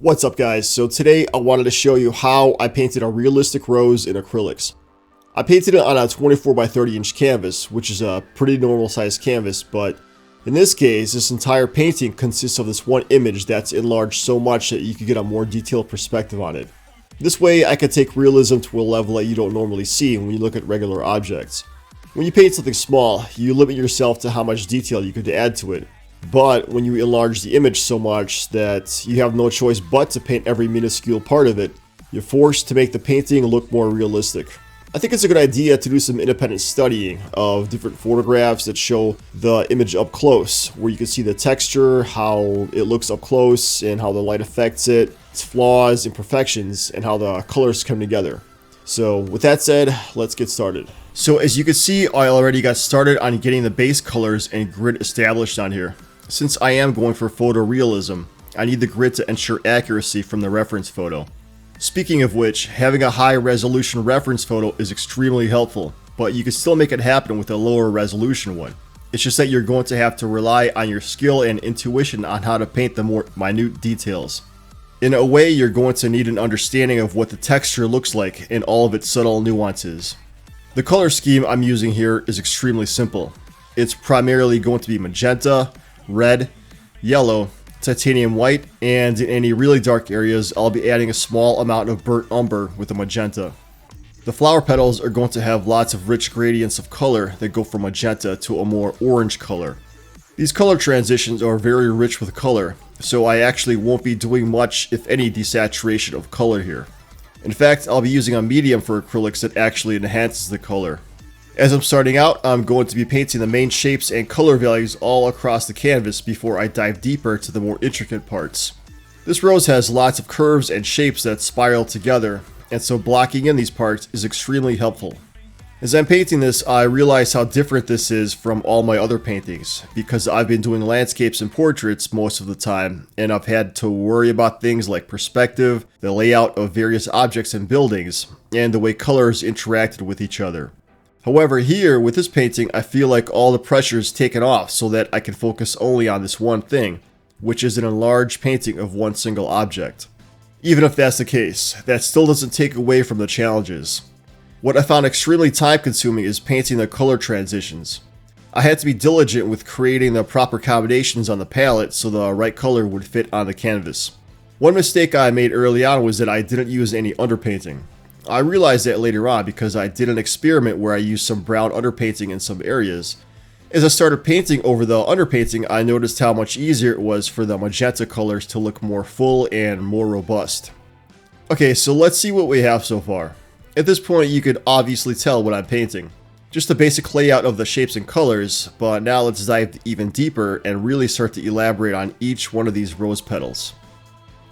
What's up guys? So today I wanted to show you how I painted a realistic rose in acrylics. I painted it on a 24 by 30 inch canvas, which is a pretty normal sized canvas, but in this case, this entire painting consists of this one image that's enlarged so much that you can get a more detailed perspective on it. This way I could take realism to a level that you don't normally see when you look at regular objects. When you paint something small, you limit yourself to how much detail you could add to it. But when you enlarge the image so much that you have no choice but to paint every minuscule part of it, you're forced to make the painting look more realistic. I think it's a good idea to do some independent studying of different photographs that show the image up close, where you can see the texture, how it looks up close, and how the light affects it, its flaws, imperfections, and how the colors come together. So with that said, let's get started. So as you can see, I already got started on getting the base colors and grid established on here. Since I am going for photorealism, I need the grid to ensure accuracy from the reference photo. Speaking of which, having a high resolution reference photo is extremely helpful, but you can still make it happen with a lower resolution one. It's just that you're going to have to rely on your skill and intuition on how to paint the more minute details. In a way, you're going to need an understanding of what the texture looks like and all of its subtle nuances. The color scheme I'm using here is extremely simple. It's primarily going to be magenta, red, yellow, titanium white, and in any really dark areas, I'll be adding a small amount of burnt umber with the magenta. The flower petals are going to have lots of rich gradients of color that go from magenta to a more orange color. These color transitions are very rich with color, so I actually won't be doing much, if any, desaturation of color here. In fact, I'll be using a medium for acrylics that actually enhances the color. As I'm starting out, I'm going to be painting the main shapes and color values all across the canvas before I dive deeper to the more intricate parts. This rose has lots of curves and shapes that spiral together, and so blocking in these parts is extremely helpful. As I'm painting this, I realize how different this is from all my other paintings, because I've been doing landscapes and portraits most of the time, and I've had to worry about things like perspective, the layout of various objects and buildings, and the way colors interacted with each other. However, here, with this painting, I feel like all the pressure is taken off so that I can focus only on this one thing, which is an enlarged painting of one single object. Even if that's the case, that still doesn't take away from the challenges. What I found extremely time-consuming is painting the color transitions. I had to be diligent with creating the proper combinations on the palette so the right color would fit on the canvas. One mistake I made early on was that I didn't use any underpainting. I realized that later on because I did an experiment where I used some brown underpainting in some areas. As I started painting over the underpainting, I noticed how much easier it was for the magenta colors to look more full and more robust. Okay, so let's see what we have so far. At this point, you could obviously tell what I'm painting. Just the basic layout of the shapes and colors, but now let's dive even deeper and really start to elaborate on each one of these rose petals.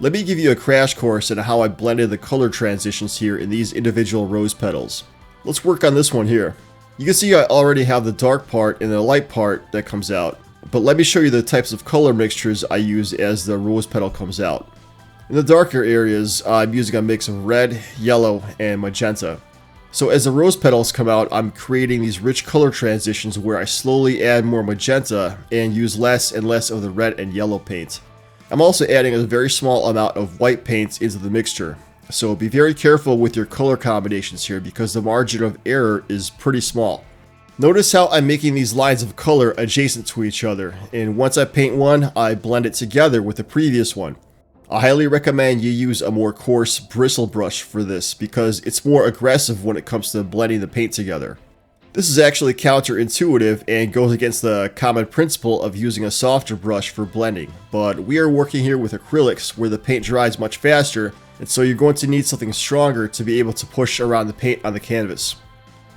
Let me give you a crash course on how I blended the color transitions here in these individual rose petals. Let's work on this one here. You can see I already have the dark part and the light part that comes out, but let me show you the types of color mixtures I use as the rose petal comes out. In the darker areas, I'm using a mix of red, yellow, and magenta. So as the rose petals come out, I'm creating these rich color transitions where I slowly add more magenta and use less and less of the red and yellow paint. I'm also adding a very small amount of white paint into the mixture, so be very careful with your color combinations here because the margin of error is pretty small. Notice how I'm making these lines of color adjacent to each other, and once I paint one, I blend it together with the previous one. I highly recommend you use a more coarse bristle brush for this because it's more aggressive when it comes to blending the paint together. This is actually counterintuitive and goes against the common principle of using a softer brush for blending, but we are working here with acrylics where the paint dries much faster, and so you're going to need something stronger to be able to push around the paint on the canvas.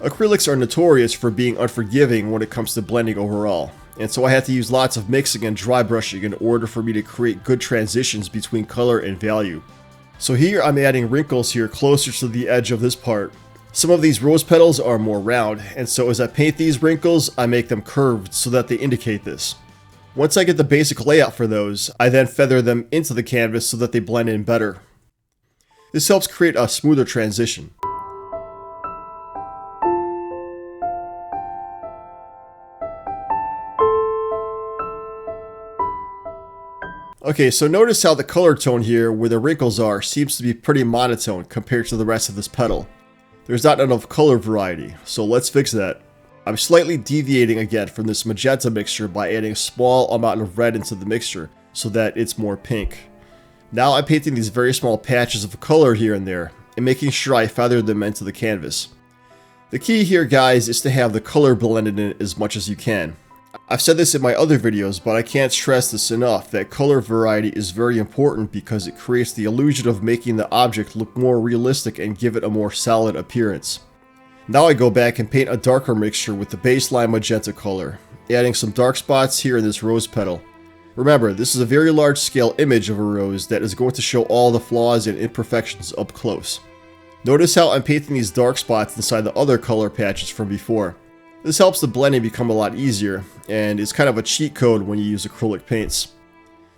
Acrylics are notorious for being unforgiving when it comes to blending overall, and so I had to use lots of mixing and dry brushing in order for me to create good transitions between color and value. So here I'm adding wrinkles here closer to the edge of this part. Some of these rose petals are more round, and so as I paint these wrinkles, I make them curved so that they indicate this. Once I get the basic layout for those, I then feather them into the canvas so that they blend in better. This helps create a smoother transition. Okay, so notice how the color tone here, where the wrinkles are, seems to be pretty monotone compared to the rest of this petal. There's not enough color variety, so let's fix that. I'm slightly deviating again from this magenta mixture by adding a small amount of red into the mixture so that it's more pink. Now I'm painting these very small patches of color here and there and making sure I feather them into the canvas. The key here, guys, is to have the color blended in as much as you can. I've said this in my other videos, but I can't stress this enough, that color variety is very important because it creates the illusion of making the object look more realistic and give it a more solid appearance. Now I go back and paint a darker mixture with the baseline magenta color, adding some dark spots here in this rose petal. Remember, this is a very large scale image of a rose that is going to show all the flaws and imperfections up close. Notice how I'm painting these dark spots inside the other color patches from before. This helps the blending become a lot easier, and is kind of a cheat code when you use acrylic paints.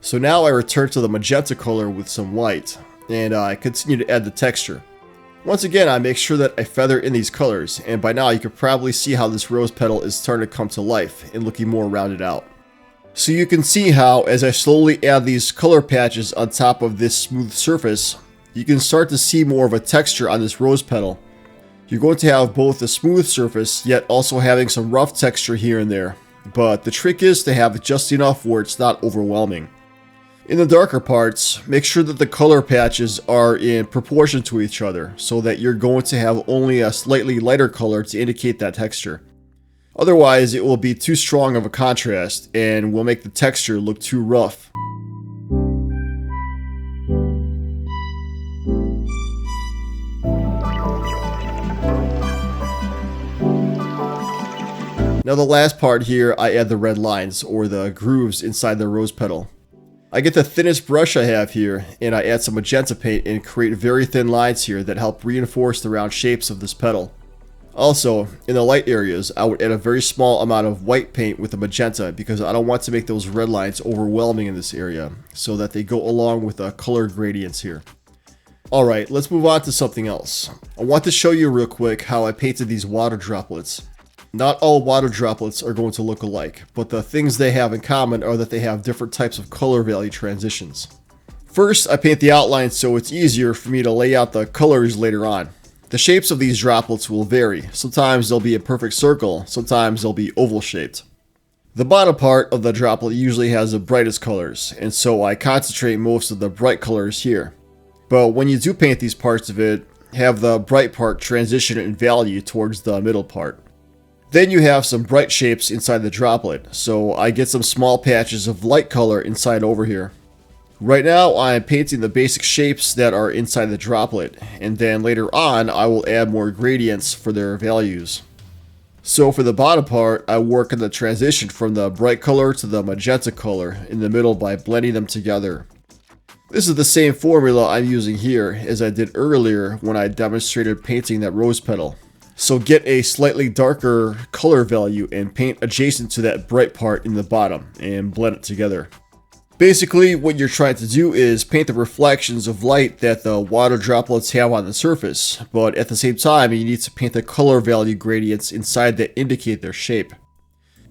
So now I return to the magenta color with some white, and I continue to add the texture. Once again, I make sure that I feather in these colors, and by now you can probably see how this rose petal is starting to come to life and looking more rounded out. So you can see how, as I slowly add these color patches on top of this smooth surface, you can start to see more of a texture on this rose petal. You're going to have both a smooth surface, yet also having some rough texture here and there. But the trick is to have just enough where it's not overwhelming. In the darker parts, make sure that the color patches are in proportion to each other, so that you're going to have only a slightly lighter color to indicate that texture. Otherwise, it will be too strong of a contrast, and will make the texture look too rough. Now the last part here, I add the red lines, or the grooves inside the rose petal. I get the thinnest brush I have here, and I add some magenta paint and create very thin lines here that help reinforce the round shapes of this petal. Also, in the light areas, I would add a very small amount of white paint with the magenta because I don't want to make those red lines overwhelming in this area, so that they go along with the color gradients here. Alright, let's move on to something else. I want to show you real quick how I painted these water droplets. Not all water droplets are going to look alike, but the things they have in common are that they have different types of color value transitions. First, I paint the outline so it's easier for me to lay out the colors later on. The shapes of these droplets will vary. Sometimes they'll be a perfect circle, sometimes they'll be oval shaped. The bottom part of the droplet usually has the brightest colors, and so I concentrate most of the bright colors here. But when you do paint these parts of it, have the bright part transition in value towards the middle part. Then you have some bright shapes inside the droplet, so I get some small patches of light color inside over here. Right now I am painting the basic shapes that are inside the droplet, and then later on I will add more gradients for their values. So for the bottom part, I work on the transition from the bright color to the magenta color in the middle by blending them together. This is the same formula I'm using here as I did earlier when I demonstrated painting that rose petal. So get a slightly darker color value and paint adjacent to that bright part in the bottom and blend it together. Basically, what you're trying to do is paint the reflections of light that the water droplets have on the surface, but at the same time you need to paint the color value gradients inside that indicate their shape.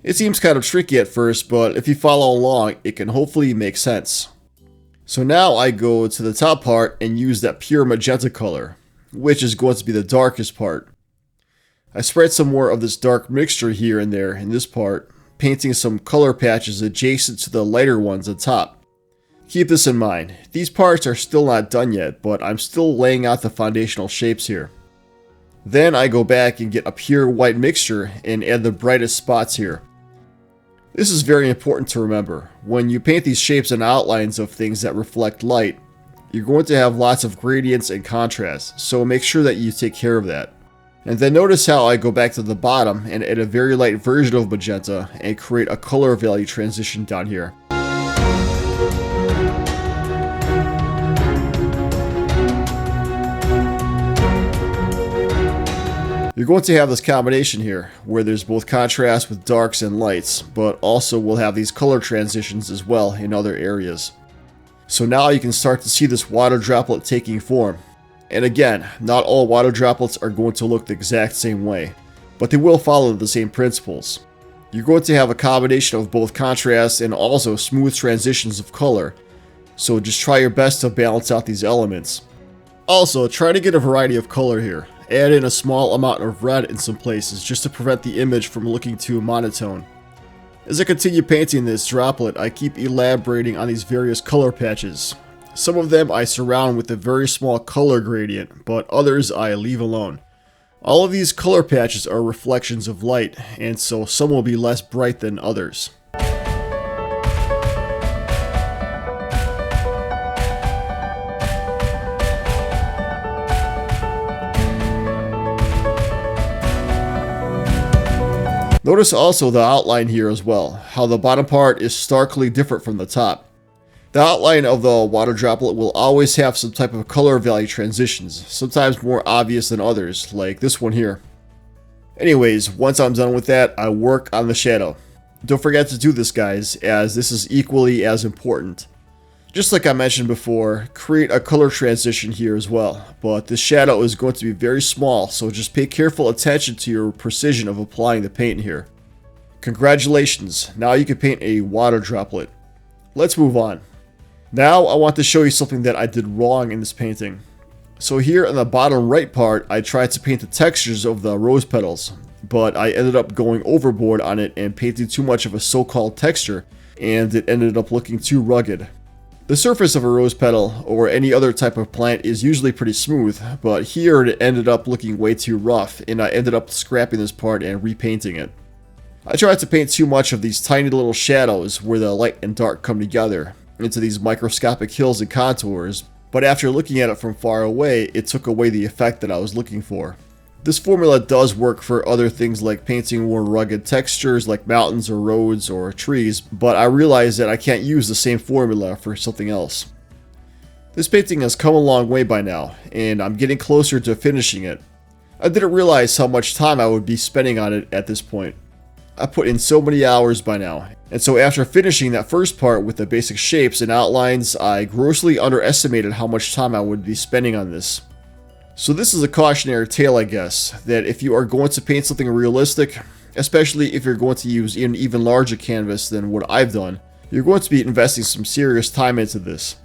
It seems kind of tricky at first, but if you follow along, it can hopefully make sense. So now I go to the top part and use that pure magenta color, which is going to be the darkest part. I spread some more of this dark mixture here and there in this part, painting some color patches adjacent to the lighter ones at top. Keep this in mind, these parts are still not done yet, but I'm still laying out the foundational shapes here. Then I go back and get a pure white mixture and add the brightest spots here. This is very important to remember. When you paint these shapes and outlines of things that reflect light, you're going to have lots of gradients and contrast, so make sure that you take care of that. And then notice how I go back to the bottom and add a very light version of magenta and create a color value transition down here. You're going to have this combination here, where there's both contrast with darks and lights, but also we'll have these color transitions as well in other areas. So now you can start to see this water droplet taking form. And again, not all water droplets are going to look the exact same way, but they will follow the same principles. You're going to have a combination of both contrast and also smooth transitions of color, so just try your best to balance out these elements. Also, try to get a variety of color here. Add in a small amount of red in some places just to prevent the image from looking too monotone. As I continue painting this droplet, I keep elaborating on these various color patches. Some of them I surround with a very small color gradient, but others I leave alone. All of these color patches are reflections of light, and so some will be less bright than others. Notice also the outline here as well, how the bottom part is starkly different from the top. The outline of the water droplet will always have some type of color value transitions, sometimes more obvious than others, like this one here. Anyways, once I'm done with that, I work on the shadow. Don't forget to do this, guys, as this is equally as important. Just like I mentioned before, create a color transition here as well, but the shadow is going to be very small, so just pay careful attention to your precision of applying the paint here. Congratulations, now you can paint a water droplet. Let's move on. Now I want to show you something that I did wrong in this painting. So here in the bottom right part, I tried to paint the textures of the rose petals, but I ended up going overboard on it and painting too much of a so-called texture, and it ended up looking too rugged. The surface of a rose petal or any other type of plant is usually pretty smooth, but here it ended up looking way too rough, and I ended up scrapping this part and repainting it. I tried to paint too much of these tiny little shadows where the light and dark come together into these microscopic hills and contours, but after looking at it from far away, it took away the effect that I was looking for. This formula does work for other things like painting more rugged textures like mountains or roads or trees, but I realized that I can't use the same formula for something else. This painting has come a long way by now, and I'm getting closer to finishing it. I didn't realize how much time I would be spending on it at this point. I put in so many hours by now, and so after finishing that first part with the basic shapes and outlines, I grossly underestimated how much time I would be spending on this. So this is a cautionary tale, I guess, that if you are going to paint something realistic, especially if you're going to use an even larger canvas than what I've done, you're going to be investing some serious time into this.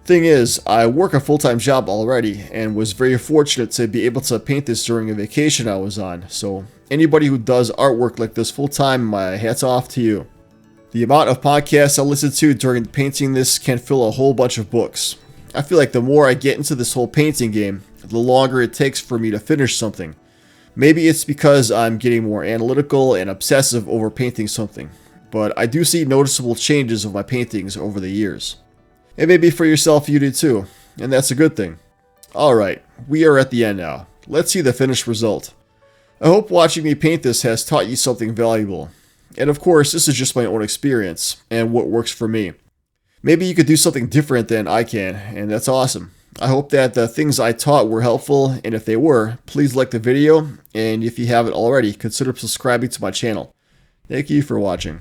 Thing is, I work a full-time job already and was very fortunate to be able to paint this during a vacation I was on, so anybody who does artwork like this full-time, my hat's off to you. The amount of podcasts I listen to during painting this can fill a whole bunch of books. I feel like the more I get into this whole painting game, the longer it takes for me to finish something. Maybe it's because I'm getting more analytical and obsessive over painting something, but I do see noticeable changes of my paintings over the years. And maybe for yourself you do too, and that's a good thing. Alright, we are at the end now. Let's see the finished result. I hope watching me paint this has taught you something valuable. And of course, this is just my own experience, and what works for me. Maybe you could do something different than I can, and that's awesome. I hope that the things I taught were helpful, and if they were, please like the video, and if you haven't already, consider subscribing to my channel. Thank you for watching.